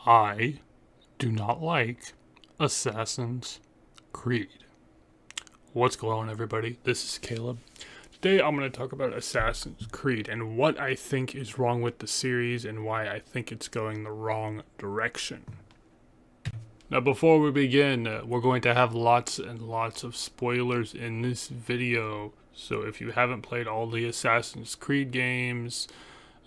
I do not like Assassin's Creed. What's going on, everybody? This is Caleb. Today I'm going to talk about Assassin's Creed and what I think is wrong with the series and why I think it's going the wrong direction. Now, before we begin, we're going to have lots and lots of spoilers in this video. So if you haven't played all the Assassin's Creed games,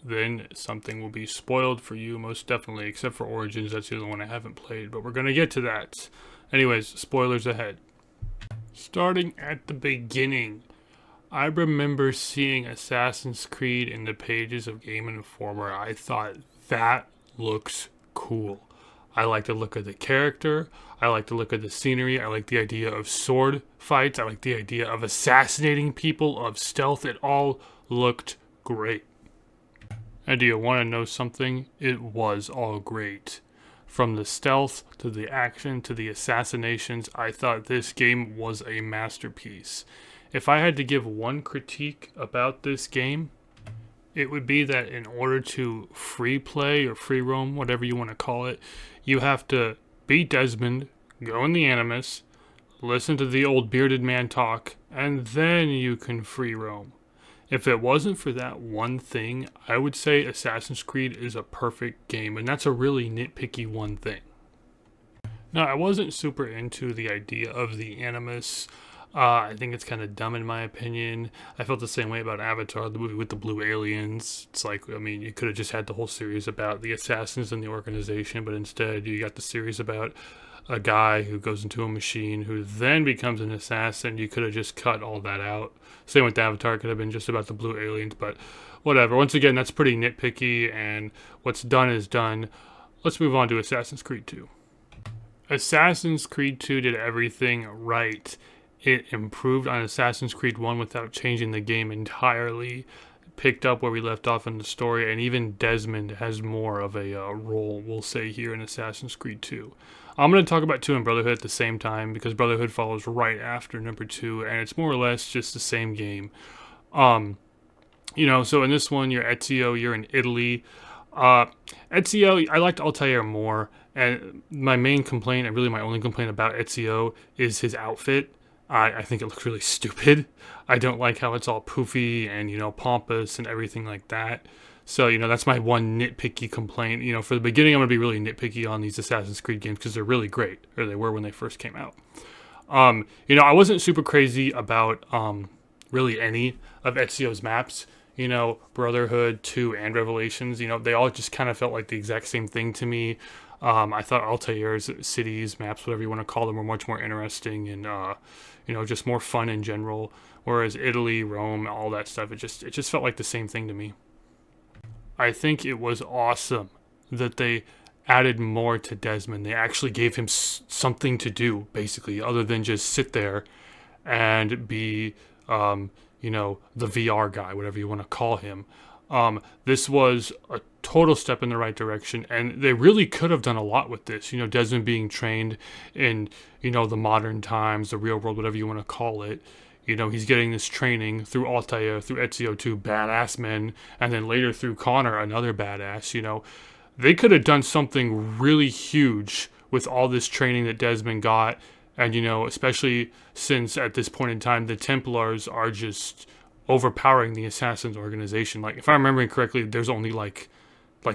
then something will be spoiled for you, most definitely, except for Origins. That's the other one I haven't played, but we're going to get to that. Anyways, spoilers ahead. Starting at the beginning, I remember seeing Assassin's Creed in the pages of Game Informer. I thought, that looks cool. I like the look of the character. I like the look of the scenery. I like the idea of sword fights. I like the idea of assassinating people, of stealth. It all looked great. And do you want to know something? It was all great. From the stealth, to the action, to the assassinations, I thought this game was a masterpiece. If I had to give one critique about this game, it would be that in order to free play or free roam, whatever you want to call it, you have to beat Desmond, go in the Animus, listen to the old bearded man talk, and then you can free roam. If it wasn't for that one thing, I would say Assassin's Creed is a perfect game, and that's a really nitpicky one thing. Now, I wasn't super into the idea of the Animus. I think it's kind of dumb in my opinion. I felt the same way about Avatar, the movie with the blue aliens. It's like, I mean, you could have just had the whole series about the assassins and the organization, but instead you got the series about a guy who goes into a machine who then becomes an assassin. You could have just cut all that out. Same with Avatar, it could have been just about the blue aliens, but whatever. Once again, that's pretty nitpicky, and what's done is done. Let's move on to Assassin's Creed 2. Assassin's Creed 2 did everything right. It improved on Assassin's Creed 1 without changing the game entirely. Picked up where we left off in the story, and even Desmond has more of a role, we'll say, here in Assassin's Creed 2. I'm going to talk about 2 and Brotherhood at the same time, because Brotherhood follows right after number 2, and it's more or less just the same game. So in this one, you're Ezio, you're in Italy. Ezio, I liked Altair more, and my main complaint, and really my only complaint about Ezio, is his outfit. I think it looks really stupid. I don't like how it's all poofy and, pompous and everything like that. So, that's my one nitpicky complaint. For the beginning, I'm going to be really nitpicky on these Assassin's Creed games because they're really great, or they were when they first came out. I wasn't super crazy about really any of Ezio's maps. Brotherhood, 2, and Revelations, they all just kind of felt like the exact same thing to me. I thought Altair's cities, maps, whatever you want to call them, were much more interesting and, just more fun in general. Whereas Italy, Rome, all that stuff, it just felt like the same thing to me. I think it was awesome that they added more to Desmond. They actually gave him something to do, basically, other than just sit there and be, the VR guy, whatever you want to call him. This was a total step in the right direction, and they really could have done a lot with this. Desmond being trained in, the modern times, the real world, whatever you want to call it. He's getting this training through Altair, through Ezio, 2 badass men, and then later through Connor, another badass. They could have done something really huge with all this training that Desmond got, and, especially since at this point in time, the Templars are just overpowering the Assassins organization. Like, if I'm remembering correctly, there's only like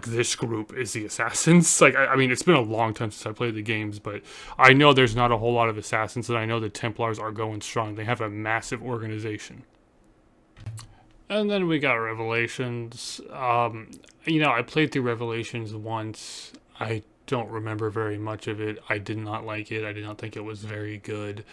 this group is the Assassins. Like, I mean, it's been a long time since I played the games, but I know there's not a whole lot of Assassins, and I know the Templars are going strong. They have a massive organization. And then we got Revelations. I played through Revelations once. I don't remember very much of it. I did not like it. I did not think it was very good.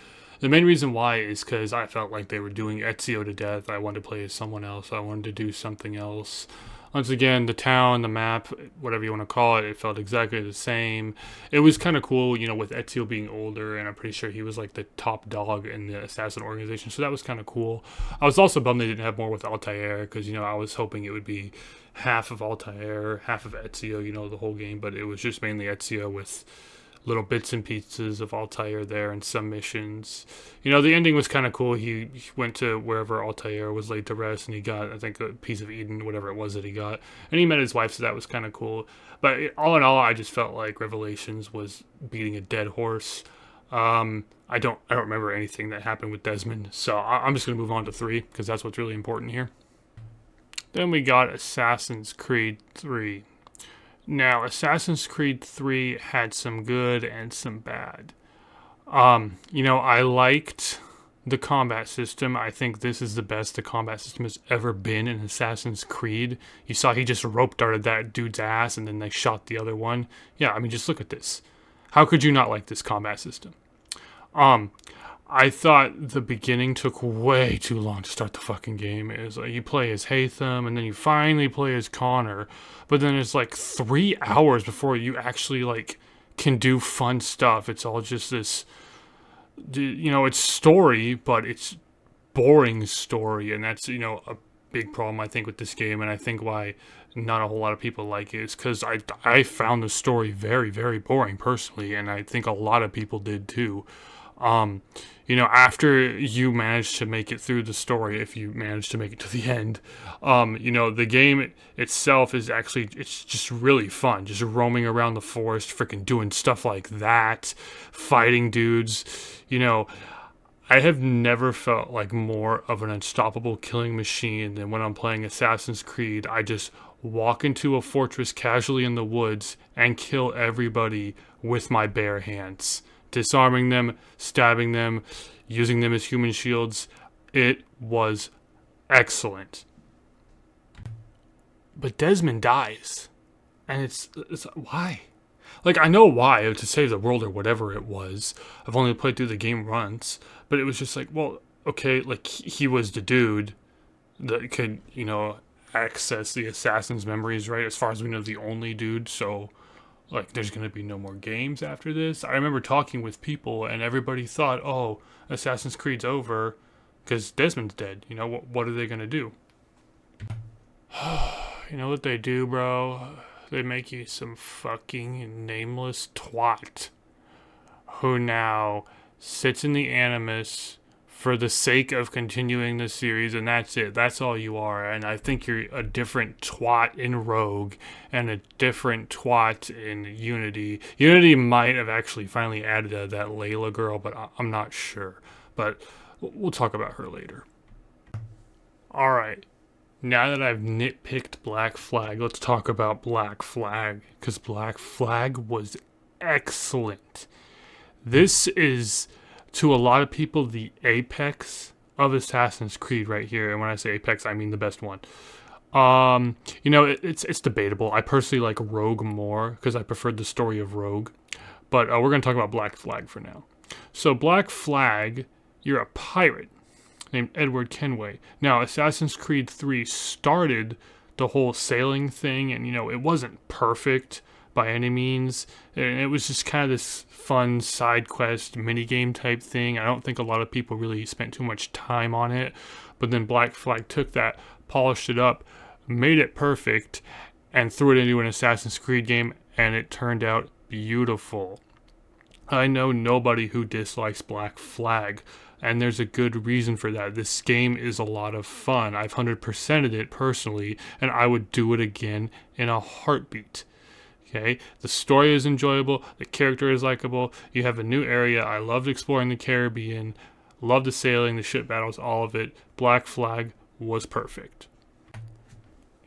The main reason why is because I felt like they were doing Ezio to death. I wanted to play as someone else. I wanted to do something else. Once again, the town, the map, whatever you want to call it felt exactly the same. It was kind of cool, with Ezio being older, and I'm pretty sure he was like the top dog in the assassin organization, so that was kind of cool. I was also bummed they didn't have more with Altair, because, I was hoping it would be half of Altair, half of Ezio, the whole game, but it was just mainly Ezio with little bits and pieces of Altair there and some missions. You know, the ending was kind of cool. He went to wherever Altair was laid to rest, and he got, I think, a piece of Eden, whatever it was that he got. And he met his wife, so that was kind of cool. But all in all, I just felt like Revelations was beating a dead horse. I don't remember anything that happened with Desmond, so I'm just gonna move on to 3 because that's what's really important here. Then we got Assassin's Creed 3. Now, Assassin's Creed 3 had some good and some bad. You know, I liked the combat system. I think this is the best the combat system has ever been in Assassin's Creed. You saw he just rope darted that dude's ass and then they shot the other one. Yeah, I mean, just look at this. How could you not like this combat system? I thought the beginning took way too long to start the fucking game. It was like you play as Hytham and then you finally play as Connor, but then it's like 3 hours before you actually like can do fun stuff. It's all just this, you know, it's story, but it's boring story, and that's, you know, a big problem I think with this game, and I think why not a whole lot of people like it is because I found the story very, very boring personally, and I think a lot of people did too. You know, after you manage to make it through the story, if you manage to make it to the end, you know, the game itself is actually, it's just really fun. Just roaming around the forest, freaking doing stuff like that, fighting dudes. You know, I have never felt like more of an unstoppable killing machine than when I'm playing Assassin's Creed. I just walk into a fortress casually in the woods and kill everybody with my bare hands. Disarming them, stabbing them, using them as human shields. It was excellent. But Desmond dies. And it's why? Like, I know why, to save the world or whatever it was. I've only played through the game once. But it was just like, well, okay, like, he was the dude that could, you know, access the assassin's memories, right? As far as we know, the only dude, so like, there's going to be no more games after this. I remember talking with people, and everybody thought, oh, Assassin's Creed's over because Desmond's dead. You know, what are they going to do? You know what they do, bro? They make you some fucking nameless twat who now sits in the Animus for the sake of continuing the series, and that's it. That's all you are. And I think you're a different twat in Rogue and a different twat in Unity. Unity might have actually finally added that Layla girl, but I'm not sure. But we'll talk about her later. Alright, now that I've nitpicked Black Flag, let's talk about Black Flag, because Black Flag was excellent. This is, to a lot of people, the apex of Assassin's Creed right here. And when I say apex, I mean the best one. You know, it's debatable. I personally like Rogue more because I preferred the story of Rogue. But we're going to talk about Black Flag for now. So Black Flag, you're a pirate named Edward Kenway. Now, Assassin's Creed 3 started the whole sailing thing, and, you know, it wasn't perfect by any means, and it was just kind of this fun side quest minigame type thing. I don't think a lot of people really spent too much time on it, but then Black Flag took that, polished it up, made it perfect, and threw it into an Assassin's Creed game, and it turned out beautiful. I know nobody who dislikes Black Flag, and there's a good reason for that. This game is a lot of fun. I've 100%ed it personally, and I would do it again in a heartbeat. Okay, the story is enjoyable, the character is likable, you have a new area. I loved exploring the Caribbean, loved the sailing, the ship battles, all of it. Black Flag was perfect.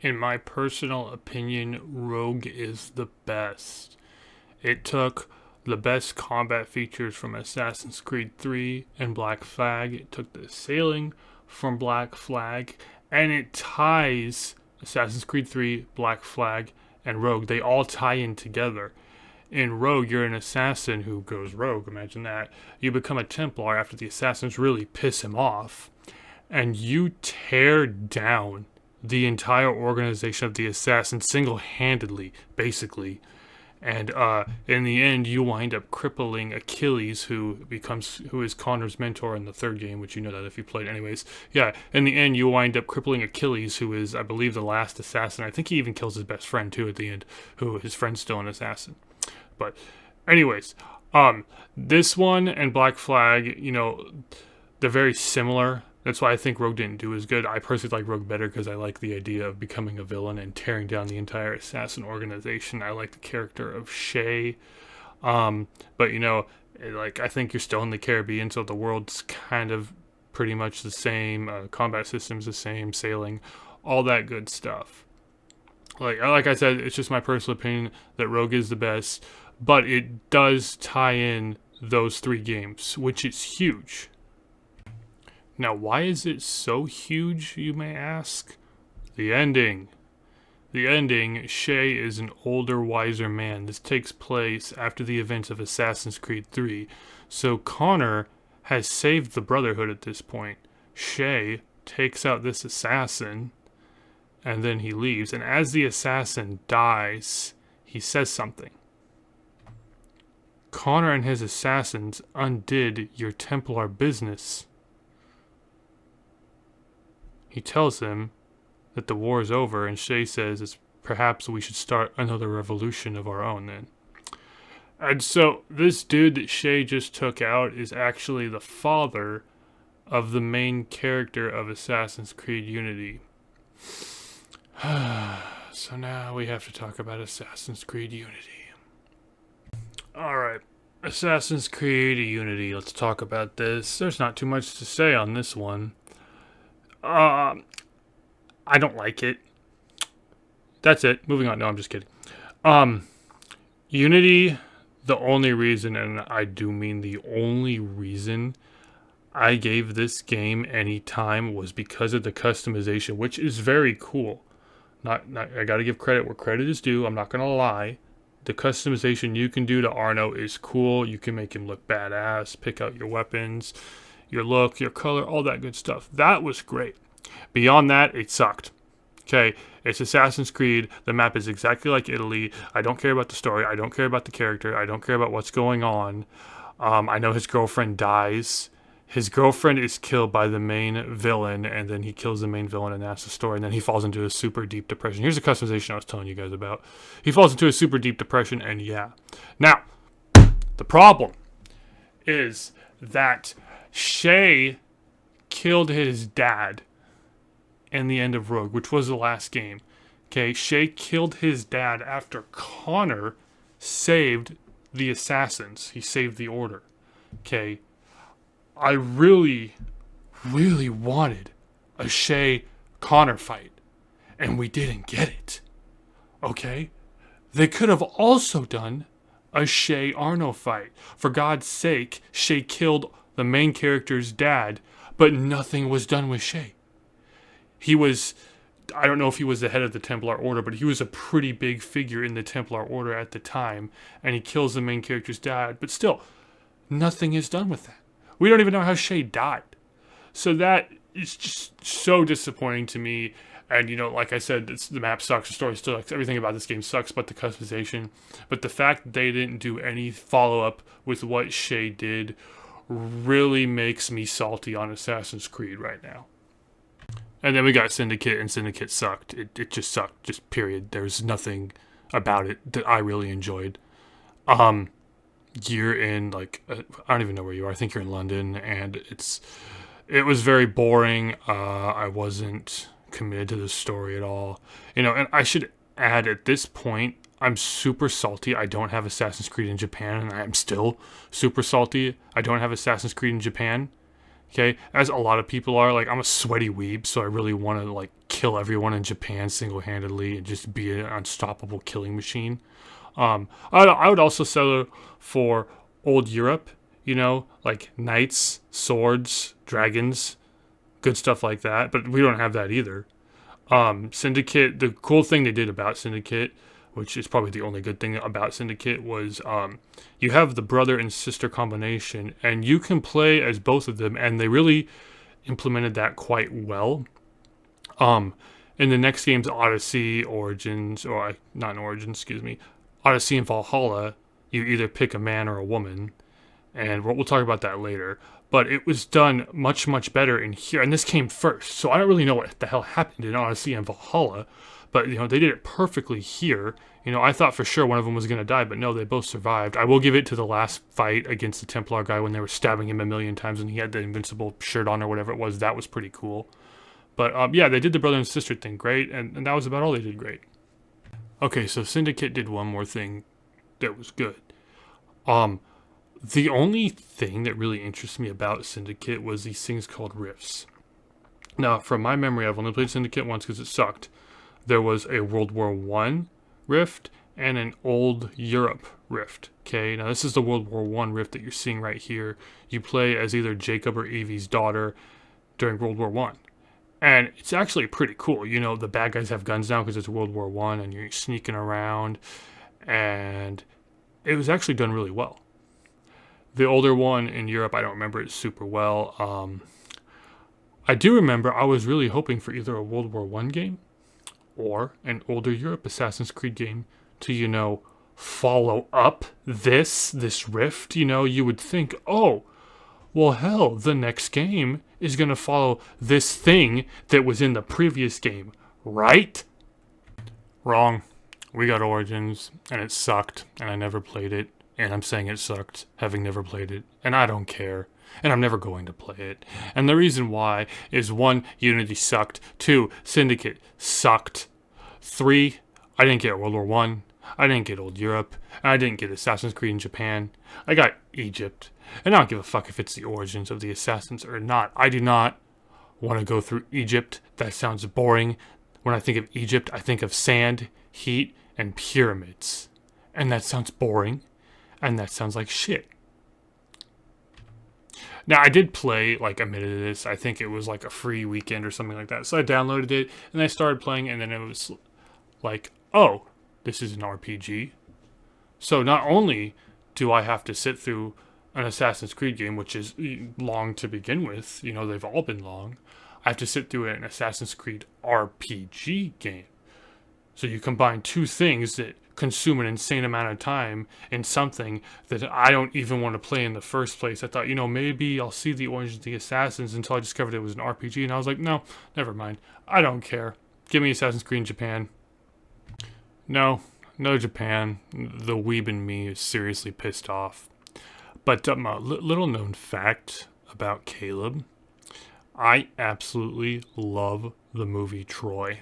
In my personal opinion, Rogue is the best. It took the best combat features from Assassin's Creed 3 and Black Flag. It took the sailing from Black Flag, and it ties Assassin's Creed 3, Black Flag, and Rogue. They all tie in together. In Rogue, you're an assassin who goes rogue. Imagine that. You become a Templar after the assassins really piss him off, and you tear down the entire organization of the assassins single-handedly, basically. And in the end, you wind up crippling Achilles, who is Connor's mentor in the third game, which you know that if you played anyways. Yeah, in the end, you wind up crippling Achilles, who is, I believe, the last assassin. I think he even kills his best friend, too, at the end, who his friend's still an assassin. But Anyways, this one and Black Flag, you know, they're very similar. That's why I think Rogue didn't do as good. I personally like Rogue better because I like the idea of becoming a villain and tearing down the entire assassin organization. I like the character of Shay. But you know, like I think you're still in the Caribbean, so the world's kind of pretty much the same. Combat systems the same, sailing, all that good stuff. Like I said, it's just my personal opinion that Rogue is the best, but it does tie in those 3 games, which is huge. Now, why is it so huge, you may ask? The ending. The ending, Shay is an older, wiser man. This takes place after the events of Assassin's Creed 3. So Connor has saved the Brotherhood at this point. Shay takes out this assassin, and then he leaves. And as the assassin dies, he says something. Connor and his assassins undid your Templar business. He tells them that the war is over, and Shay says it's perhaps we should start another revolution of our own then. And so this dude that Shay just took out is actually the father of the main character of Assassin's Creed Unity. So now we have to talk about Assassin's Creed Unity. Alright, Assassin's Creed Unity, let's talk about this. There's not too much to say on this one. I don't like it. That's it. Moving on. No, I'm just kidding. Unity, the only reason, and I do mean the only reason I gave this game any time was because of the customization, which is very cool. Not I gotta give credit where credit is due. I'm not gonna lie. The customization you can do to Arno is cool. You can make him look badass, pick out your weapons, your look, your color, all that good stuff. That was great. Beyond that, it sucked. Okay, it's Assassin's Creed. The map is exactly like Italy. I don't care about the story. I don't care about the character. I don't care about what's going on. I know his girlfriend dies. His girlfriend is killed by the main villain, and then he kills the main villain, and that's the story. And then he falls into a super deep depression. Here's the customization I was telling you guys about. He falls into a super deep depression, and yeah. Now, the problem is that Shay killed his dad in the end of Rogue, which was the last game. Okay, Shay killed his dad after Connor saved the assassins. He saved the order. Okay, I really, really wanted a Shay Connor fight, and we didn't get it. Okay, they could have also done a Shay Arno fight. For God's sake, Shay killed the main character's dad, but nothing was done with Shay. He was, I don't know if he was the head of the Templar Order, but he was a pretty big figure in the Templar Order at the time, and he kills the main character's dad, but still, nothing is done with that. We don't even know how Shay died. So that is just so disappointing to me, and you know, like I said, the map sucks, the story still sucks, everything about this game sucks but the customization. But the fact that they didn't do any follow-up with what Shay did really makes me salty on Assassin's Creed right now. And then we got Syndicate, and Syndicate sucked. It just sucked, just period. There's nothing about it that I really enjoyed. You're in, like, I don't even know where you are. I think you're in London, and it was very boring. I wasn't committed to the story at all. You know, and I should add, at this point, I'm super salty. I don't have Assassin's Creed in Japan, and I am still super salty. I don't have Assassin's Creed in Japan. Okay, as a lot of people are. Like, I'm a sweaty weeb, so I really want to, like, kill everyone in Japan single-handedly and just be an unstoppable killing machine. I would also settle for old Europe, you know, like knights, swords, dragons, good stuff like that, but we don't have that either. Syndicate, the cool thing they did about Syndicate, which is probably the only good thing about Syndicate, was you have the brother and sister combination, and you can play as both of them, and they really implemented that quite well. In the next games, Odyssey, Origins, or not in Origins, excuse me, Odyssey and Valhalla, you either pick a man or a woman, and we'll talk about that later. But it was done much, much better in here, and this came first, so I don't really know what the hell happened in Odyssey and Valhalla, But, they did it perfectly here. I thought for sure one of them was going to die, but no, they both survived. I will give it to the last fight against the Templar guy when they were stabbing him a million times and he had the invincible shirt on or whatever it was. That was pretty cool. But, yeah, they did the brother and sister thing great, and that was about all they did great. Okay, so Syndicate did one more thing that was good. The only thing that really interests me about Syndicate was these things called rifts. Now, from my memory, I've only played Syndicate once because it sucked. There was a World War I rift and an Old Europe rift. Okay, now this is the World War I rift that you're seeing right here. You play as either Jacob or Evie's daughter during World War I. And it's actually pretty cool. The bad guys have guns now because it's World War I and you're sneaking around. And it was actually done really well. The older one in Europe, I don't remember it super well. I do remember I was really hoping for either a World War I game or an older Europe Assassin's Creed game to, follow up this rift. You would think, oh, well, hell, the next game is going to follow this thing that was in the previous game, right? Wrong. We got Origins, and it sucked, and I never played it. And I'm saying it sucked, having never played it. And I don't care. And I'm never going to play it. And the reason why is 1, Unity sucked. 2, Syndicate sucked. 3, I didn't get World War I. I didn't get Old Europe. And I didn't get Assassin's Creed in Japan. I got Egypt. And I don't give a fuck if it's the origins of the Assassins or not. I do not want to go through Egypt. That sounds boring. When I think of Egypt, I think of sand, heat, and pyramids. And that sounds boring. And that sounds like shit. Now, I did play like a minute of this. I think it was like a free weekend or something like that. So I downloaded it and I started playing, and then it was like, oh, this is an RPG. So not only do I have to sit through an Assassin's Creed game, which is long to begin with, they've all been long, I have to sit through an Assassin's Creed RPG game. So you combine two things that consume an insane amount of time in something that I don't even want to play in the first place. I thought, maybe I'll see the Origins of the Assassins until I discovered it was an RPG, and I was like, no, never mind. I don't care. Give me Assassin's Creed in Japan. No Japan. The weeb in me is seriously pissed off. But a little known fact about Caleb, I absolutely love the movie Troy.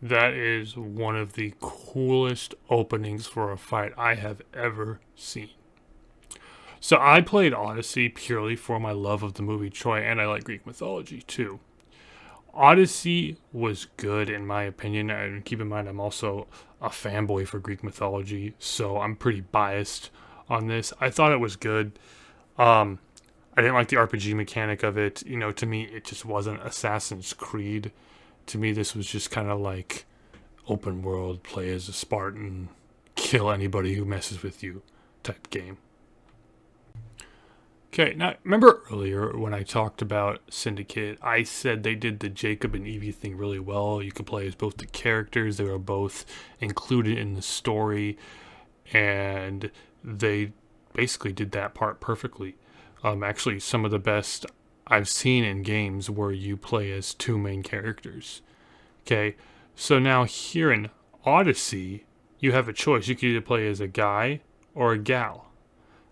That is one of the coolest openings for a fight I have ever seen. So I played Odyssey purely for my love of the movie Troy, and I like Greek mythology too. Odyssey was good in my opinion, and keep in mind I'm also a fanboy for Greek mythology, so I'm pretty biased on this. I thought it was good. I didn't like the RPG mechanic of it. To me, it just wasn't Assassin's Creed. To me, this was just kind of like open world, play as a Spartan, kill anybody who messes with you type game. Okay, now remember earlier when I talked about Syndicate, I said they did the Jacob and Evie thing really well. You could play as both the characters, they were both included in the story, and they basically did that part perfectly. Actually, some of the best I've seen in games where you play as two main characters. Okay, so now here in Odyssey, you have a choice. You can either play as a guy or a gal.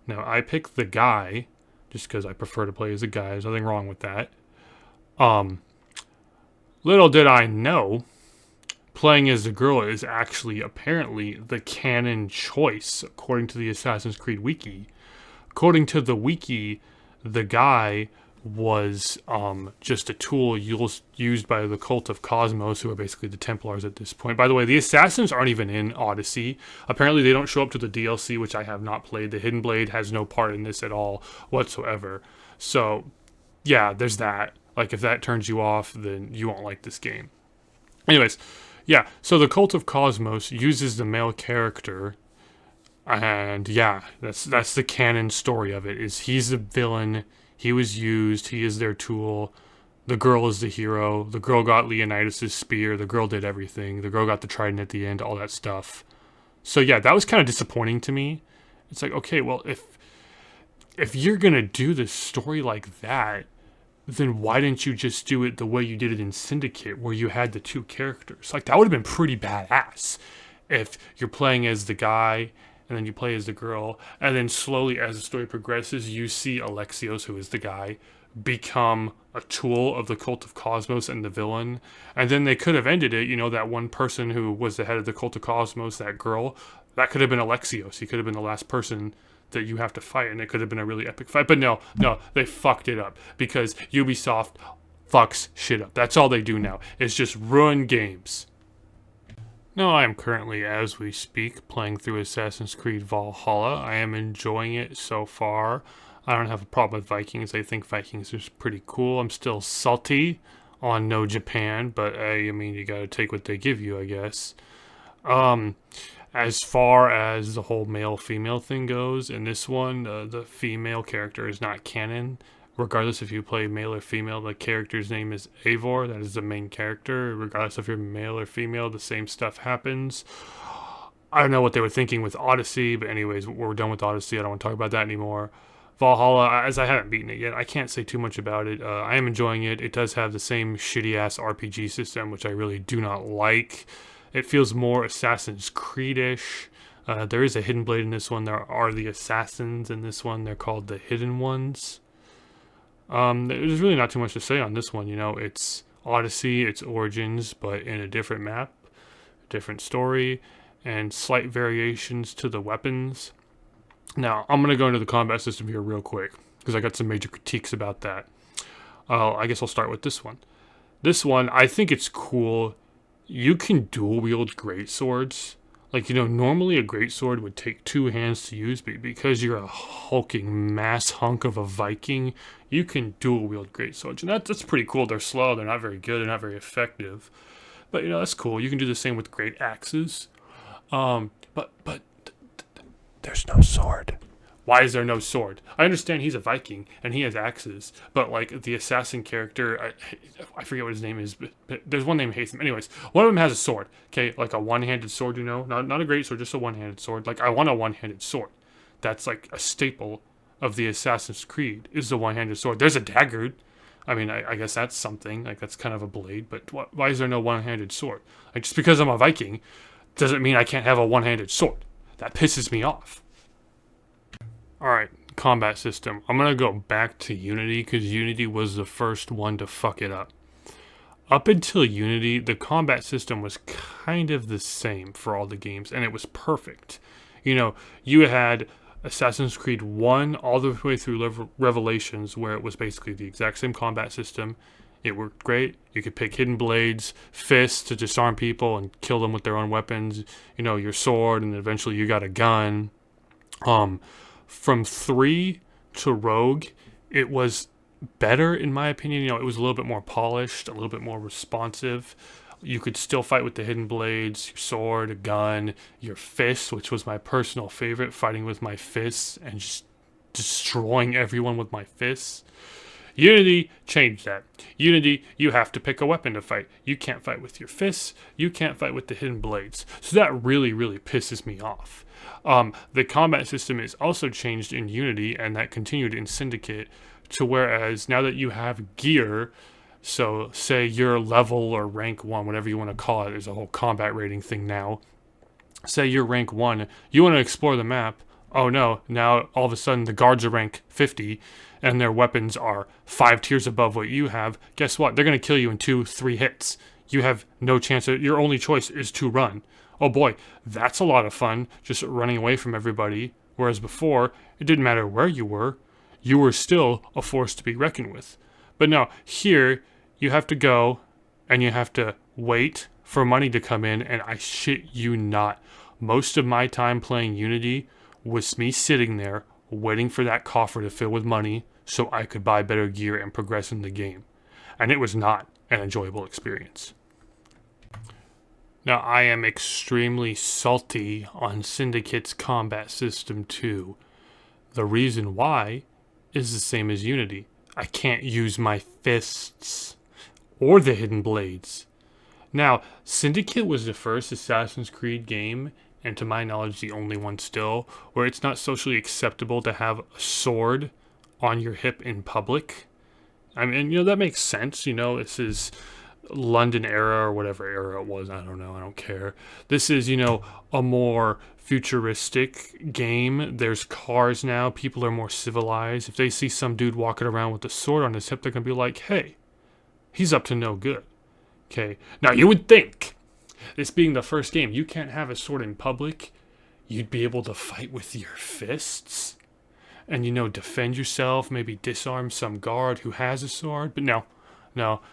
Now, I picked the guy just because I prefer to play as a guy. There's nothing wrong with that. Little did I know, playing as the girl is actually apparently the canon choice, according to the Assassin's Creed wiki. According to the wiki, the guy was just a tool used by the cult of Cosmos, who are basically the Templars at this point. By the way, the Assassins aren't even in Odyssey. Apparently they don't show up to the DLC, which I have not played. The Hidden Blade has no part in this at all whatsoever. So, yeah, there's that. Like, if that turns you off, then you won't like this game. Anyways, yeah, so the cult of Cosmos uses the male character And yeah, that's the canon story of it. Is he's the villain, he was used, he is their tool. The girl is the hero. The girl got Leonidas' spear. The girl did everything. The girl got the trident at the end, all that stuff. So yeah, that was kind of disappointing to me. It's like, okay, well, if you're gonna do this story like that, then why didn't you just do it the way you did it in Syndicate, where you had the two characters? Like, that would have been pretty badass. If you're playing as the guy, and then you play as the girl, and then slowly as the story progresses, you see Alexios, who is the guy, become a tool of the Cult of Cosmos and the villain. And then they could have ended it, that one person who was the head of the Cult of Cosmos, that girl, that could have been Alexios. He could have been the last person that you have to fight, and it could have been a really epic fight. But no, they fucked it up, because Ubisoft fucks shit up. That's all they do now, is just ruin games. Now, I am currently, as we speak, playing through Assassin's Creed Valhalla. I am enjoying it so far. I don't have a problem with Vikings. I think Vikings is pretty cool. I'm still salty on No Japan, but I mean, you gotta take what they give you, I guess. As far as the whole male-female thing goes, in this one, the female character is not canon. Regardless if you play male or female, the character's name is Eivor. That is the main character. Regardless if you're male or female, the same stuff happens. I don't know what they were thinking with Odyssey, but anyways, we're done with Odyssey. I don't want to talk about that anymore. Valhalla, as I haven't beaten it yet, I can't say too much about it. I am enjoying it. It does have the same shitty-ass RPG system, which I really do not like. It feels more Assassin's Creed-ish. There is a hidden blade in this one. There are the assassins in this one. They're called the Hidden Ones. There's really not too much to say on this one. It's Odyssey, it's Origins, but in a different map, different story, and slight variations to the weapons. Now, I'm going to go into the combat system here real quick, because I got some major critiques about that. I guess I'll start with this one. This one, I think it's cool. You can dual wield greatswords. Like, normally a greatsword would take two hands to use, but because you're a hulking mass hunk of a Viking, you can dual wield greatswords. And that's pretty cool. They're slow, they're not very good, they're not very effective. But, that's cool. You can do the same with great axes. But there's no sword. Why is there no sword? I understand he's a Viking, and he has axes, but, like, the assassin character, I forget what his name is, but there's one named Hytham. Anyways, one of them has a sword, okay? Like a one-handed sword, Not a great sword, just a one-handed sword. Like, I want a one-handed sword. That's, like, a staple of the Assassin's Creed, is the one-handed sword. There's a dagger. I mean, I guess that's something. Like, that's kind of a blade, but why is there no one-handed sword? Like, just because I'm a Viking doesn't mean I can't have a one-handed sword. That pisses me off. Alright, combat system. I'm going to go back to Unity, because Unity was the first one to fuck it up. Up until Unity, the combat system was kind of the same for all the games, and it was perfect. You had Assassin's Creed 1 all the way through Revelations, where it was basically the exact same combat system. It worked great. You could pick hidden blades, fists to disarm people and kill them with their own weapons, your sword, and eventually you got a gun. From 3 to Rogue, it was better, in my opinion. It was a little bit more polished, a little bit more responsive. You could still fight with the hidden blades, your sword, a gun, your fists, which was my personal favorite, fighting with my fists and just destroying everyone with my fists. Unity changed that. Unity, you have to pick a weapon to fight. You can't fight with your fists. You can't fight with the hidden blades. So that really, really pisses me off. The combat system is also changed in Unity, and that continued in Syndicate, to whereas now that you have gear, so say you're level or rank 1, whatever you want to call it, there's a whole combat rating thing now. Say you're rank 1, you want to explore the map. Oh no, now all of a sudden the guards are rank 50, and their weapons are 5 tiers above what you have. Guess what? They're going to kill you in 2-3 hits. You have no chance. Your only choice is to run. Oh boy, that's a lot of fun, just running away from everybody. Whereas before, it didn't matter where you were still a force to be reckoned with. But now, here, you have to go, and you have to wait for money to come in, and I shit you not. Most of my time playing Unity was me sitting there, waiting for that coffer to fill with money, so I could buy better gear and progress in the game. And it was not an enjoyable experience. Now, I am extremely salty on Syndicate's combat system too. The reason why is the same as Unity. I can't use my fists or the hidden blades. Now, Syndicate was the first Assassin's Creed game, and to my knowledge, the only one still, where it's not socially acceptable to have a sword on your hip in public. I mean, that makes sense. This is London era or whatever era it was. I don't know. I don't care. This is, a more futuristic game. There's cars now. People are more civilized. If they see some dude walking around with a sword on his hip, they're going to be like, hey, he's up to no good. Okay. Now, you would think, this being the first game, you can't have a sword in public. You'd be able to fight with your fists and, defend yourself, maybe disarm some guard who has a sword. But no.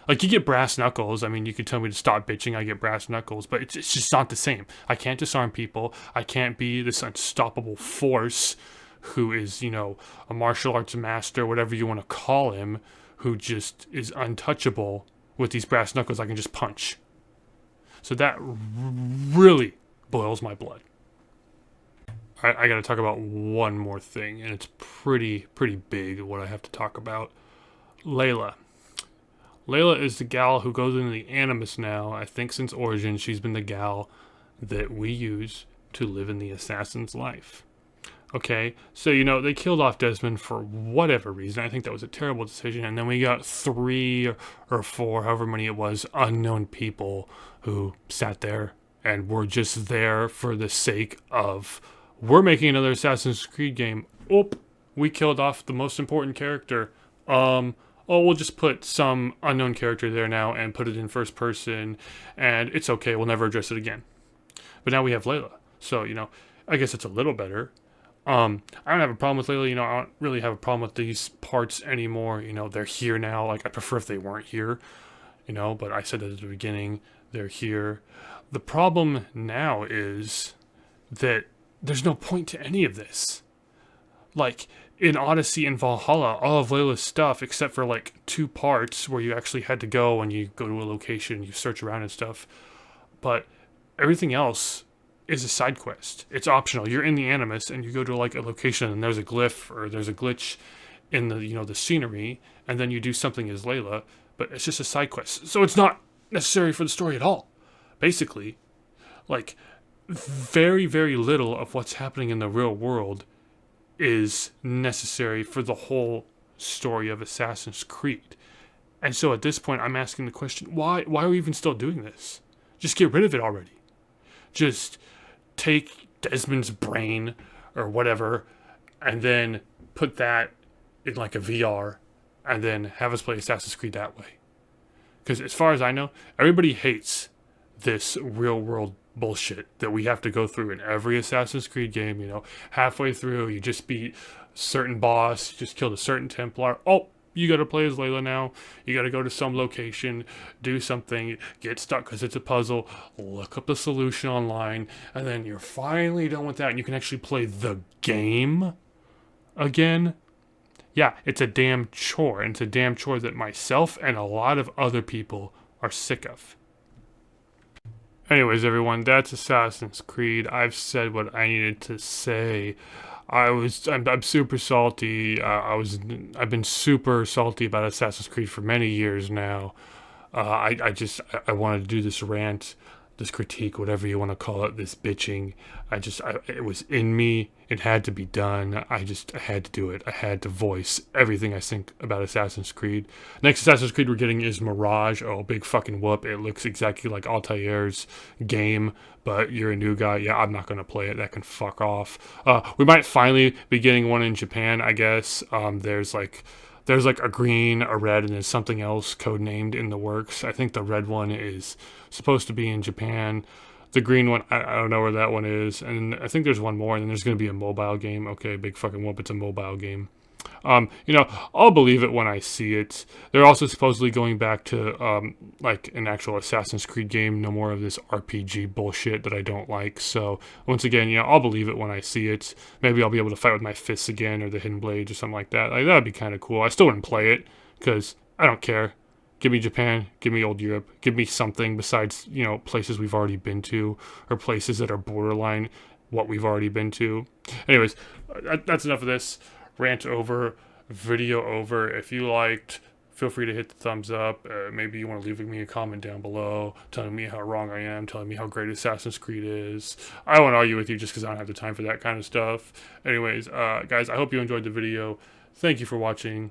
Like, you get brass knuckles. I mean, you could tell me to stop bitching. I get brass knuckles. But it's just not the same. I can't disarm people. I can't be this unstoppable force who is, a martial arts master, whatever you want to call him, who just is untouchable. With these brass knuckles, I can just punch. So that really boils my blood. All right, I got to talk about one more thing, and it's pretty big what I have to talk about. Layla. Layla is the gal who goes into the Animus now. I think since Origin, she's been the gal that we use to live in the assassin's life. Okay, so, they killed off Desmond for whatever reason. I think that was a terrible decision. And then we got 3 or 4, however many it was, unknown people who sat there and were just there for the sake of, we're making another Assassin's Creed game. We killed off the most important character. We'll just put some unknown character there now and put it in first person. And it's okay, we'll never address it again. But now we have Layla. So, I guess it's a little better. I don't have a problem with Layla. I don't really have a problem with these parts anymore. They're here now. Like, I prefer if they weren't here. But I said at the beginning, they're here. The problem now is that there's no point to any of this. Like, in Odyssey and Valhalla, all of Layla's stuff, except for, 2 parts where you actually had to go and you go to a location, you search around and stuff. But everything else is a side quest. It's optional. You're in the Animus and you go to a location and there's a glyph or there's a glitch in the the scenery, and then you do something as Layla, but it's just a side quest. So it's not necessary for the story at all. Basically, very, very little of what's happening in the real world is necessary for the whole story of Assassin's Creed. And so at this point, I'm asking the question, why are we even still doing this? Just get rid of it already. Just take Desmond's brain or whatever and then put that in a VR and then have us play Assassin's Creed that way. Because as far as I know, everybody hates this real world bullshit that we have to go through in every Assassin's Creed game. Halfway through, you just beat a certain boss, you just killed a certain Templar. You got to play as Layla now. You got to go to some location, do something, get stuck because it's a puzzle, look up the solution online, and then you're finally done with that and you can actually play the game again. Yeah, it's a damn chore. And it's a damn chore that myself and a lot of other people are sick of. Anyways, everyone, that's Assassin's Creed. I've said what I needed to say. I'm super salty. I've been super salty about Assassin's Creed for many years now. I wanted to do this rant, this critique, whatever you want to call it, this bitching. It was in me. It had to be done. I had to do it. I had to voice everything I think about Assassin's Creed. Next Assassin's Creed we're getting is Mirage. Oh, big fucking whoop. It looks exactly like Altair's game, but you're a new guy. Yeah, I'm not going to play it. That can fuck off. We might finally be getting one in Japan, I guess. There's a green, a red, and there's something else codenamed in the works. I think the red one is supposed to be in Japan. The green one, I don't know where that one is. And I think there's one more, and then there's going to be a mobile game. Okay, big fucking whoop, it's a mobile game. I'll believe it when I see it. They're also supposedly going back to, an actual Assassin's Creed game. No more of this RPG bullshit that I don't like. So, once again, I'll believe it when I see it. Maybe I'll be able to fight with my fists again, or the hidden blades, or something like that. That'd be kind of cool. I still wouldn't play it, because I don't care. Give me Japan, give me old Europe, give me something besides, you know, places we've already been to or places that are borderline what we've already been to. Anyways, that's enough of this. Rant over, video over. If you liked, feel free to hit the thumbs up. Maybe you want to leave me a comment down below telling me how wrong I am, telling me how great Assassin's Creed is. I won't argue with you just because I don't have the time for that kind of stuff. Anyways, guys, I hope you enjoyed the video. Thank you for watching.